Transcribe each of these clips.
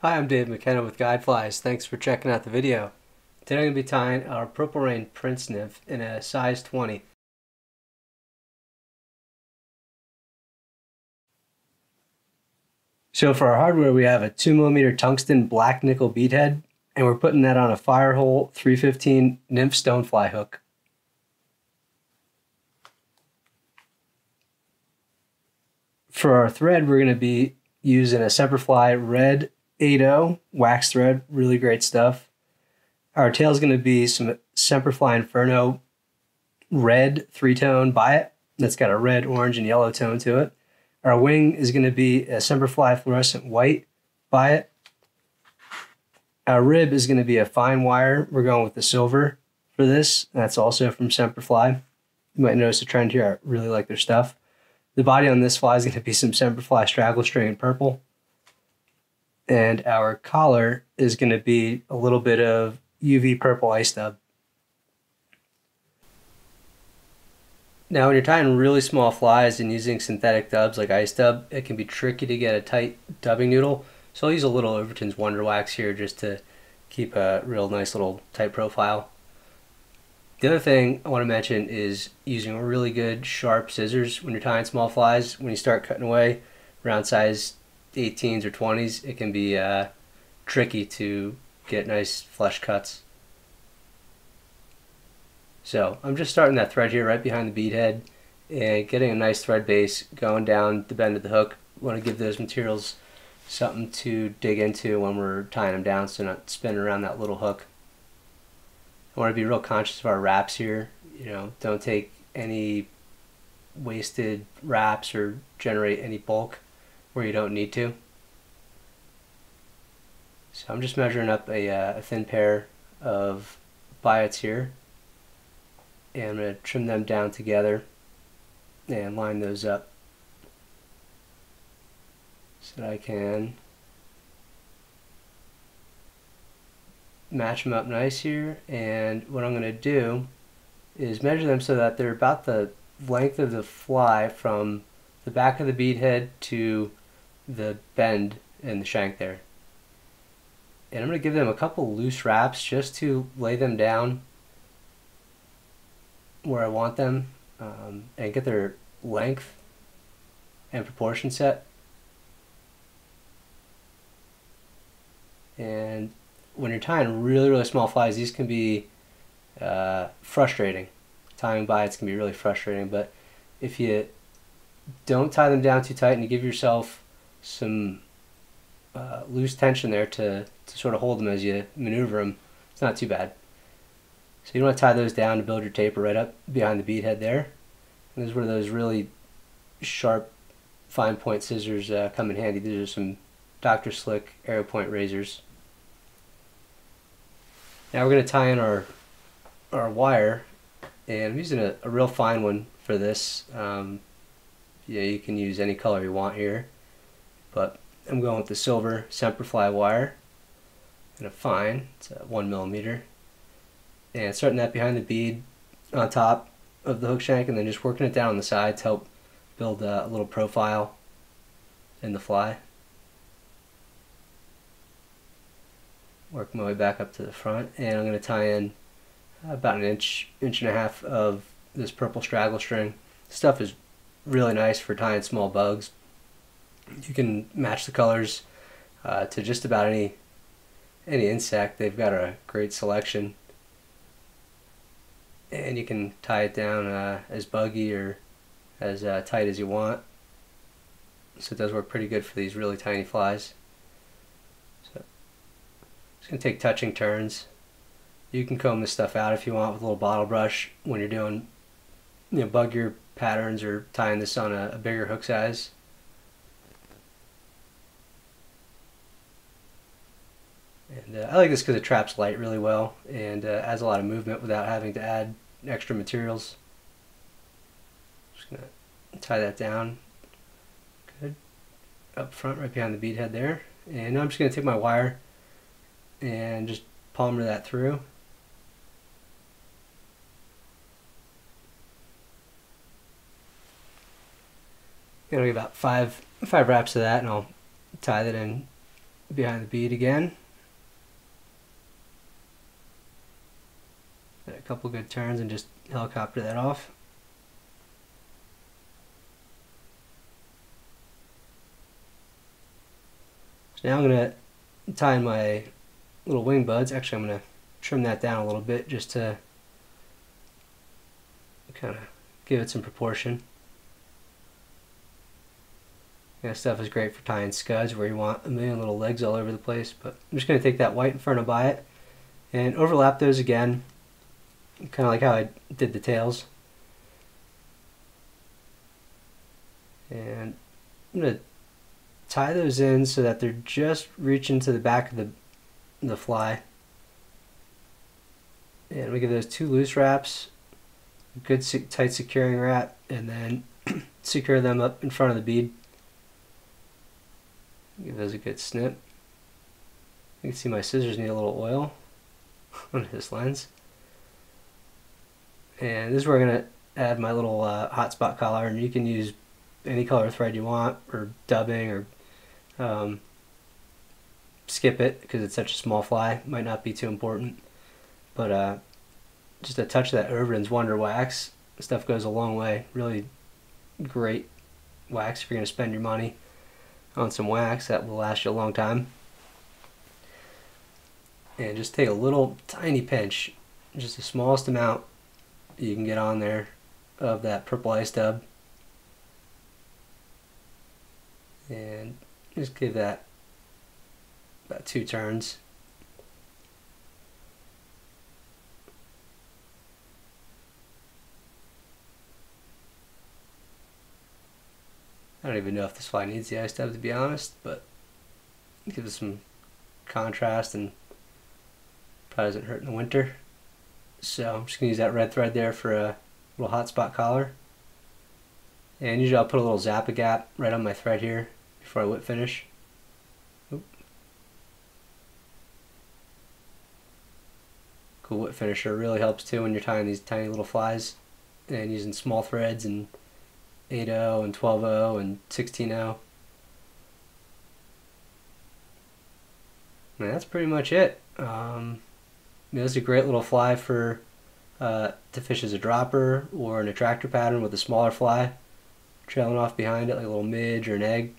Hi, I'm Dave McKenna with Guide Flies. Thanks for checking out the video. Today I'm going to be tying our Purple Rain Prince Nymph in a size 20. So for our hardware, we have a 2mm tungsten black nickel beadhead, and we're putting that on a Firehole 315 Nymph stonefly hook. For our thread, we're going to be using a Semperfli red 8.0 wax thread, really great stuff. Our tail is going to be some Semperfli Inferno red 3-tone biot that's got a red, orange, and yellow tone to it. Our wing is going to be a Semperfli fluorescent white biot. Our rib is going to be a fine wire. We're going with the silver for this. That's also from Semperfli. You might notice a trend here. I really like their stuff. The body on this fly is going to be some Semperfli straggle string in purple. And our collar is going to be a little bit of UV purple ice dub. Now when you're tying really small flies and using synthetic dubs like ice dub, it can be tricky to get a tight dubbing noodle. So I'll use a little Overton's Wonder Wax here just to keep a real nice little tight profile. The other thing I want to mention is using really good sharp scissors when you're tying small flies. When you start cutting away around size 18s or 20s, it can be tricky to get nice flush cuts. So I'm just starting that thread here right behind the beadhead and getting a nice thread base going down the bend of the hook. We want to give those materials something to dig into when we're tying them down so not spinning around that little hook. I want to be real conscious of our wraps here. You know, don't take any wasted wraps or generate any bulk where you don't need to. So I'm just measuring up a thin pair of biots here. And I'm going to trim them down together and line those up so that I can match them up nice here. And what I'm going to do is measure them so that they're about the length of the fly from the back of the beadhead to the bend in the shank there. And I'm going to give them a couple loose wraps just to lay them down where I want them and get their length and proportion set. And when you're tying really small flies, these can be frustrating. Tying biots can be really frustrating, but if you don't tie them down too tight and you give yourself some loose tension there to sort of hold them as you maneuver them, it's not too bad. So you want to tie those down to build your taper right up behind the beadhead there. And this is where those really sharp fine point scissors come in handy. These are some Dr. Slick arrow point razors. Now we're going to tie in our wire, and I'm using a real fine one for this. Yeah, you can use any color you want here, but I'm going with the silver Semperfli wire and a fine. It's a 1mm. And starting that behind the bead on top of the hook shank, and then just working it down on the side to help build a little profile in the fly. Work my way back up to the front, and I'm going to tie in about an inch and a half of this purple straggle string. This stuff is really nice for tying small bugs. You can match the colors to just about any insect. They've got a great selection. And you can tie it down as buggy or as tight as you want. So it does work pretty good for these really tiny flies. So it's going to take touching turns. You can comb this stuff out if you want with a little bottle brush when you're doing bug ear patterns or tying this on a bigger hook size. And I like this because it traps light really well and adds a lot of movement without having to add extra materials. Just going to tie that down good up front right behind the beadhead there. And now I'm just going to take my wire and just palmer that through. Gonna give about five wraps of that, and I'll tie that in behind the bead again. A couple good turns and just helicopter that off. So now I'm going to tie in my little wing buds. Actually, I'm going to trim that down a little bit just to kind of give it some proportion. That stuff is great for tying scuds where you want a million little legs all over the place, but I'm just going to take that white inferno by it and overlap those again, kind of like how I did the tails. And I'm going to tie those in so that they're just reaching to the back of the fly. And we give those 2 loose wraps, a good tight securing wrap, and then secure them up in front of the bead. Give those a good snip. You can see my scissors need a little oil on this lens. And this is where I'm going to add my little hotspot collar, and you can use any color thread you want, or dubbing, or skip it because it's such a small fly. Might not be too important, but just a touch of that Overton's Wonder Wax. This stuff goes a long way. Really great wax if you're going to spend your money on some wax that will last you a long time. And just take a little tiny pinch, just the smallest amount you can get on there of that purple ice dub, and just give that about 2 turns. I don't even know if this fly needs the ice dub, to be honest, but it gives it some contrast and probably doesn't hurt in the winter. So I'm just going to use that red thread there for a little hotspot collar. And usually I'll put a little Zappa gap right on my thread here before I whip finish. Oop. Cool whip finisher really helps too when you're tying these tiny little flies and using small threads and 8/0 and 12/0 and 16/0. And that's pretty much it. This is a great little fly for to fish as a dropper or an attractor pattern with a smaller fly trailing off behind it like a little midge or an egg.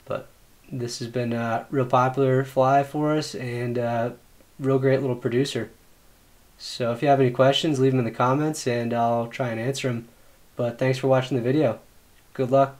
But this has been a real popular fly for us and a real great little producer. So if you have any questions, leave them in the comments and I'll try and answer them. But thanks for watching the video. Good luck.